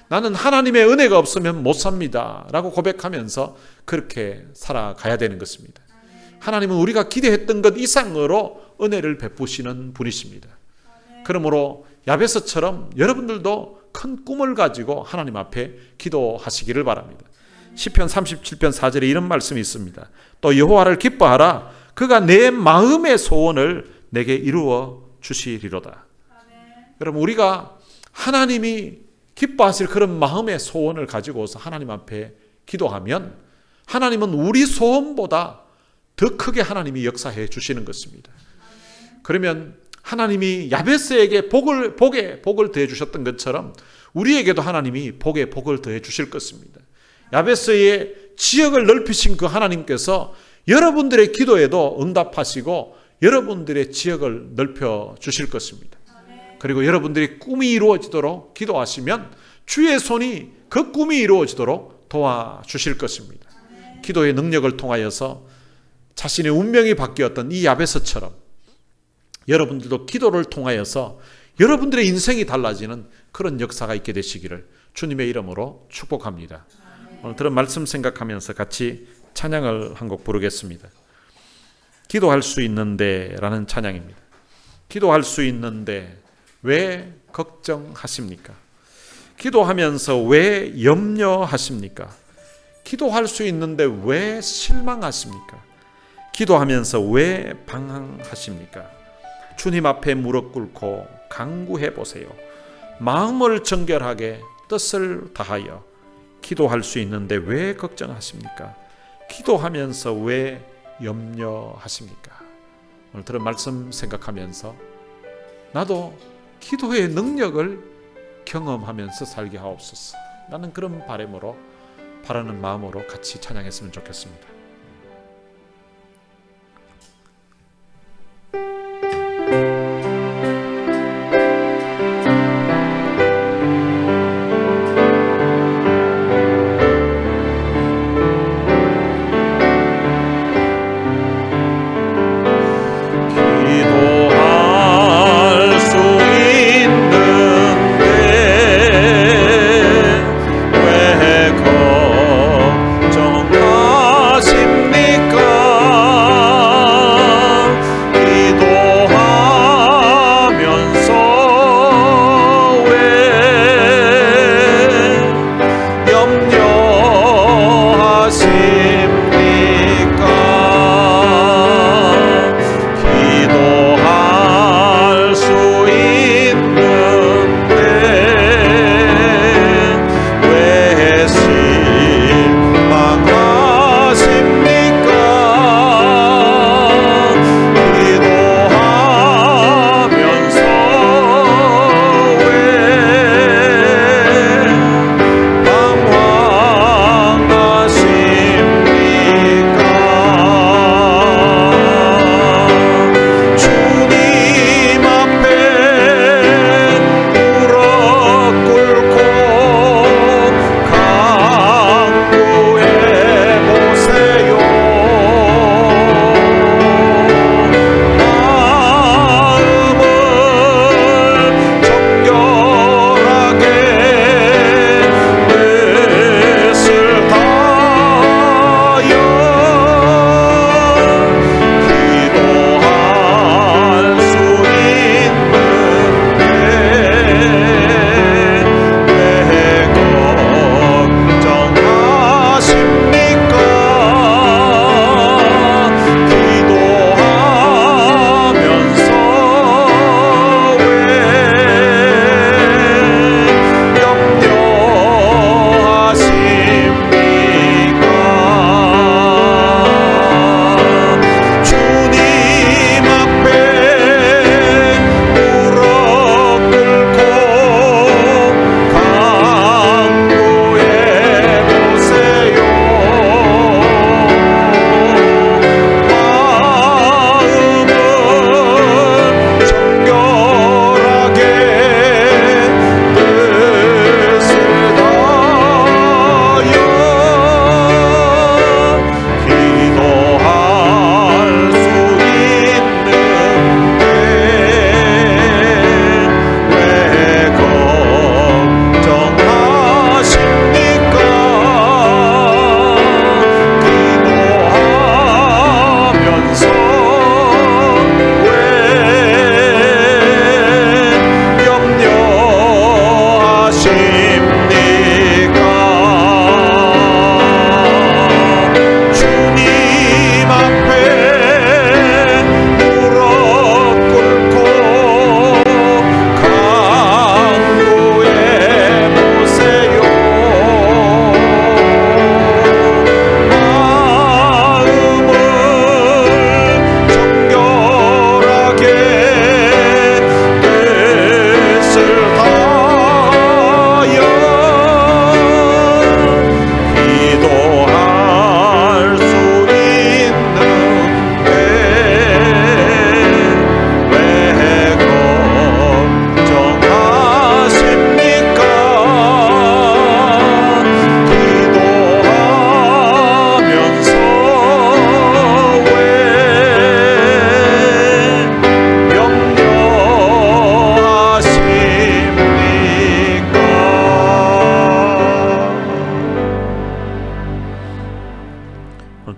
나는 하나님의 은혜가 없으면 못 삽니다 라고 고백하면서 그렇게 살아가야 되는 것입니다. 하나님은 우리가 기대했던 것 이상으로 은혜를 베푸시는 분이십니다. 그러므로 야베스처럼 여러분들도 큰 꿈을 가지고 하나님 앞에 기도하시기를 바랍니다. 시편 37편 4절에 이런 말씀이 있습니다. 또 여호와를 기뻐하라. 그가 내 마음의 소원을 내게 이루어 주시리로다. 여러분, 우리가 하나님이 기뻐하실 그런 마음의 소원을 가지고서 하나님 앞에 기도하면 하나님은 우리 소원보다 더 크게 하나님이 역사해 주시는 것입니다. 그러면 하나님이 야베스에게 복에 복을 더해 주셨던 것처럼 우리에게도 하나님이 복에 복을 더해 주실 것입니다. 야베스의 지역을 넓히신 그 하나님께서 여러분들의 기도에도 응답하시고 여러분들의 지역을 넓혀 주실 것입니다. 그리고 여러분들이 꿈이 이루어지도록 기도하시면 주의 손이 그 꿈이 이루어지도록 도와주실 것입니다. 기도의 능력을 통하여서 자신의 운명이 바뀌었던 이 야베스처럼 여러분들도 기도를 통하여서 여러분들의 인생이 달라지는 그런 역사가 있게 되시기를 주님의 이름으로 축복합니다. 오늘 들은 말씀 생각하면서 같이 찬양을 한 곡 부르겠습니다. 기도할 수 있는데 라는 찬양입니다. 기도할 수 있는데 왜 걱정하십니까? 기도하면서 왜 염려하십니까? 기도할 수 있는데 왜 실망하십니까? 기도하면서 왜 방황하십니까? 주님 앞에 무릎 꿇고 간구해 보세요. 마음을 정결하게 뜻을 다하여 기도할 수 있는데 왜 걱정하십니까? 기도하면서 왜 염려하십니까? 오늘 들은 말씀 생각하면서 나도 기도의 능력을 경험하면서 살게 하옵소서. 나는 그런 바람으로, 바라는 마음으로 같이 찬양했으면 좋겠습니다.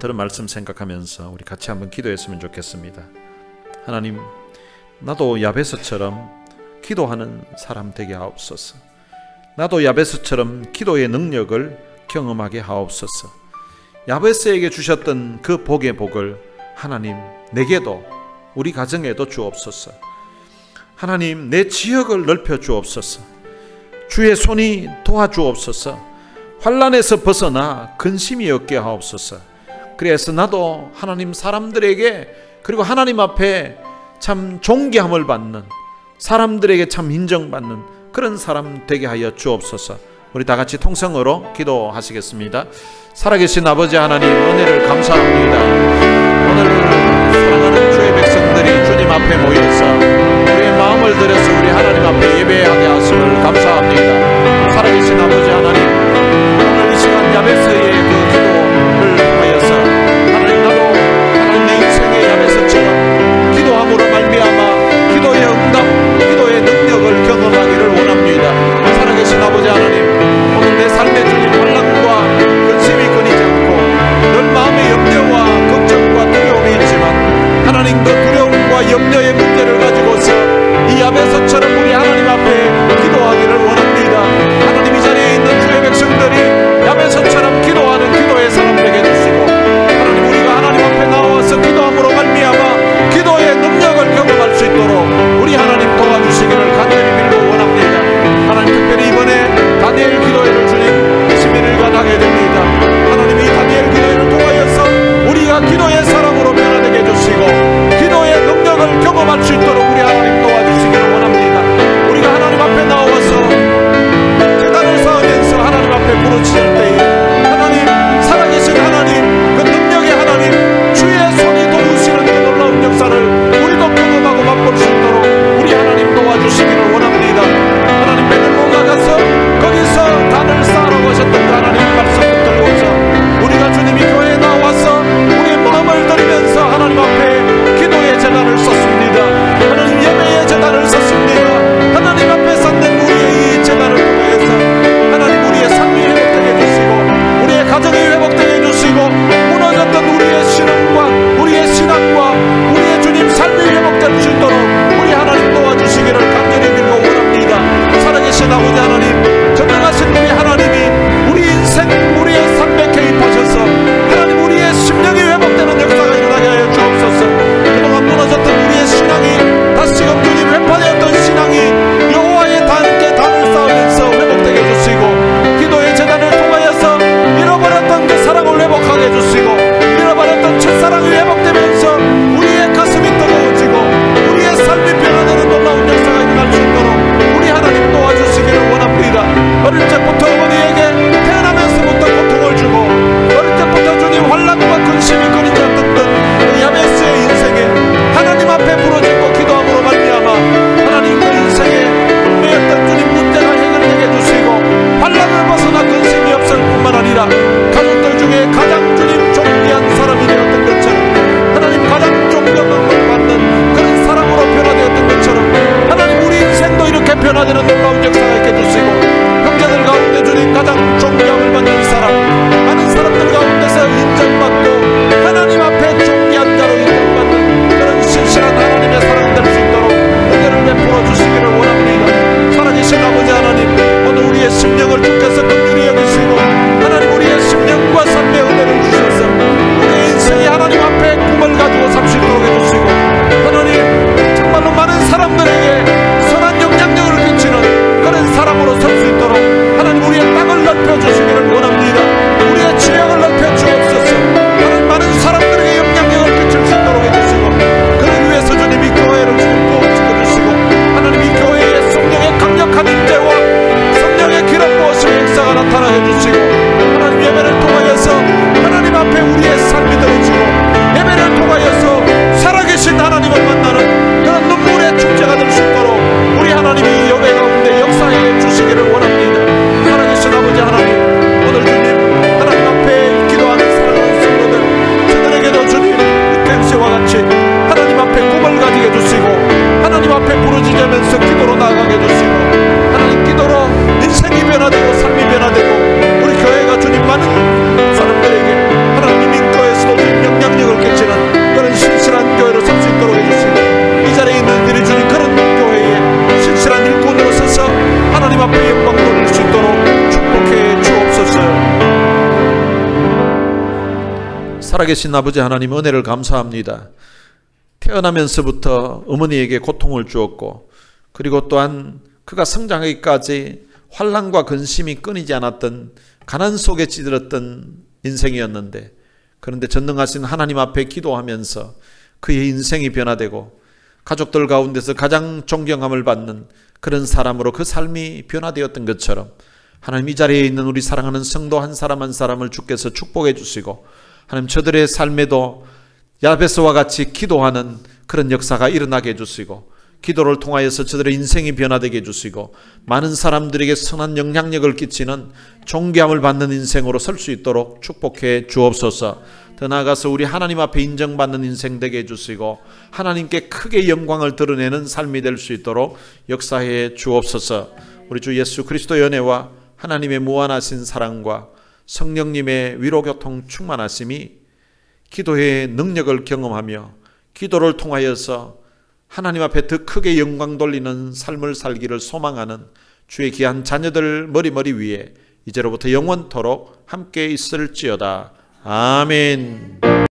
들은 말씀 생각하면서 우리 같이 한번 기도했으면 좋겠습니다. 하나님, 나도 야베스처럼 기도하는 사람 되게 하옵소서. 나도 야베스처럼 기도의 능력을 경험하게 하옵소서. 야베스에게 주셨던 그 복의 복을 하나님 내게도 우리 가정에도 주옵소서. 하나님, 내 지역을 넓혀 주옵소서. 주의 손이 도와주옵소서. 환난에서 벗어나 근심이 없게 하옵소서. 그래서 나도 하나님 사람들에게 그리고 하나님 앞에 참 존귀함을 받는, 사람들에게 참 인정받는 그런 사람 되게 하여 주옵소서. 우리 다 같이 통성으로 기도하시겠습니다. 살아계신 아버지 하나님, 은혜를 감사합니다. 오늘 사랑하는 주의 백성들이 주님 앞에 모여서 우리의 마음을 들여서 우리 하나님 앞에 예배하게 하심을 감사합니다. 살아계신 아버지 하나님, 오늘 이 시간 야베스의 그 기도를 통하여서 하나님, 나도 하나님 내 인생의 야베스처럼 기도함으로 말미암아 기도의 응답, 기도의 능력을 경험하기를 원합니다. 살아계신 아버지 하나님, 오늘 내 삶의 주님 환난과 근심이 끊이지 않고 늘 마음의 염려와 걱정과 두려움이 있지만 하나님, 그 두려움과 염려의 문제를 가지고서 이 야베스처럼 우리 하나님 앞에 기도하기를 원합니다. 하나님, 이 자리에 있는 주의 백성들이 야베스처럼 기도하는 기도의 사람 되게 해주시고, 하나님, 우리가 하나님 앞에 나와서 기도함으로 말미암아 기도의 능력을 경험할 수 있도록 우리 하나님 도와주시기를 간절히 빌고 원합니다. 하나님, 특별히 이번에 다니엘 기도회를 주님 11일간 하게 됩니다. 하나님, 이 다니엘 기도회를 통하여서 우리가 기도의 사람으로 변화되게 해주시고 기도의 능력을 경험할 수 있도록 우리 하나님 도와주시기를 원합니다. 우리가 하나님 앞에 나와서 제단을 쌓으면서 하나님 앞에 부르짖을 때에 하나님, 살아계신 하나님, 그 능력의 하나님, 주의 손이 도우시는 그 놀라운 역사를 우리도 경험하고 맛볼 수 있도록 우리 하나님 도와주시기를 원합니다. 하나님, 베들로가 가서 거기서 단을 쌓으러 가셨던 그 하나님 말씀 붙들고서 우리가 주님이 교회에 나와서 우리의 마음을 드리면서 하나님 앞에 기도의 제단을 썼습니다. 하나님, 예배의 제단을 썼습니다. 하나님 앞에 쌓는 우리의 이 제단을 통해서 하나님, 우리의 삶이 회복되게 해주시고 우리의 가정이 회복되게 해주시고 무너졌던 우리의 신앙과 우리의 신앙과 우리의 주님 삶이 회복될 수 있도록 우리 하나님 도와주시기를 간절히 빌고 원합니다. 살아계신 아버지 하나님, 전능하신 우리 하나님이 우리 인생, 우리의 삶에 개입하셔서 하나님, 우리의 심령이 회복되는 역사가 일어나게 하여 주옵소서. 그동안 무너졌던 우리의 신앙이 다시금 주님 회파되었던 신앙이 여호와의 단께 단을 쌓으면서 회복되게 해주시고 기도의 제단을 통하여서 잃어버렸던 그 사랑을 회복하게 해주시고 잃어버렸던 첫사랑이 회복되면서 우리의 가슴이 뜨거워지고 우리의 삶이 변화되는 놀라운 역사가 일어날 수 있도록 우리 하나님 도와주시기를 원합니다. 어릴 때부터 어머니에게 태어나면서부터 고통을 주고 어릴 때부터 주님 환난과 근심이 끊이지 않던 그 야베스의 인생에 하나님 앞에 부르짖고 기도함으로 말미암아 하나님, 그 인생에 얽매였던 주님 문제가 해결되게 해주시고 환난을 벗어나 근심이 없을 뿐만 아니라 가족들 중에 가장 주님 존귀한 사람이 되었던 것처럼 하나님, 가장 존경을 받는 그런 사람으로 변화되었던 것처럼 하나님, 우리 인생도 이렇게 변화되는 놀라운 역사가 있게 해주시고 형제들 가운데 주님 가장 존경을 받는 사람, 많은 사람들 가운데서 인정받고 하나님 앞에 존귀한 자로 인정받는 그런 신실한 하나님의 사랑 될 수 있도록 은혜를 베풀어 주시기를 원합니다. 살아계신 아버지 하나님, 오늘 우리의 심령을 주께서 긍휼히 여기시고 하나님, 우리의 심령과 삶의 은혜를 주셔서 우리의 인생이 하나님 앞에 꿈을 가지고 살 수 있도록 해주시고 하나님, 정말로 많은 사람들에게 선한 영향력을 끼치는 그런 사람으로 설 수 있도록 하나님, 우리의 땅을 넓혀주시기를 원합니다. 우리의 지역을 넓혀주옵소서. 하나님, 많은 사람들에게 영향력을 끼칠 수 있도록 해주시고 그를 위해서 주님 이 교회를 주님 도움시켜주시고 하나님, 이 교회의 성령의 강력한 임재와 성령의 기름 부으심의 역사가 나타나게 해주시고 하나님, 예배를 통하여서 하나님 앞에 우리의 삶이 들어지고 예배를 통하여서 살아계신 하나님을 만나는 그런 눈물의 축제가 될 수 있도록 우리 하나님이 이 예배 가운데 역사해 주시기를 원합니다. 살아계신 아버지 하나님, 오늘 주님 하나님 앞에 기도하는 사랑하는 성도들 저들에게도 주님 땡스와 같이 하나님 앞에 꿈을 가지게 해주시고 하나님 앞에 부르짖으면서 기도로 나아가게 해주시고 하나님, 기도로 인생이 변화되고 삶이 변화되고 우리 교회가 주님 많은 사람들에게 하나님 인도에서도 주님 영향력을 끼치는 그런 신실한 교회로 설 수 있도록 해주시고 이 자리에 있는 들이 주님 그런 교회에 신실한 일꾼으로 서서 하나님 앞에 영광 돌릴 수 있도록 축복해 주옵소서. 살아계신 아버지 하나님, 은혜를 감사합니다. 태어나면서부터 어머니에게 고통을 주었고 그리고 또한 그가 성장하기까지 환난과 근심이 끊이지 않았던 가난 속에 찌들었던 인생이었는데, 그런데 전능하신 하나님 앞에 기도하면서 그의 인생이 변화되고 가족들 가운데서 가장 존경함을 받는 그런 사람으로 그 삶이 변화되었던 것처럼 하나님, 이 자리에 있는 우리 사랑하는 성도 한 사람 한 사람을 주께서 축복해 주시고 하나님, 저들의 삶에도 야베스와 같이 기도하는 그런 역사가 일어나게 해주시고 기도를 통하여서 저들의 인생이 변화되게 해주시고 많은 사람들에게 선한 영향력을 끼치는 존귀함을 받는 인생으로 설 수 있도록 축복해 주옵소서. 더 나아가서 우리 하나님 앞에 인정받는 인생 되게 해주시고 하나님께 크게 영광을 드러내는 삶이 될 수 있도록 역사해 주옵소서. 우리 주 예수 그리스도의 은혜와 하나님의 무한하신 사랑과 성령님의 위로교통 충만하심이 기도의 능력을 경험하며 기도를 통하여서 하나님 앞에 더 크게 영광 돌리는 삶을 살기를 소망하는 주의 귀한 자녀들 머리 위에 이제로부터 영원토록 함께 있을지어다. 아멘.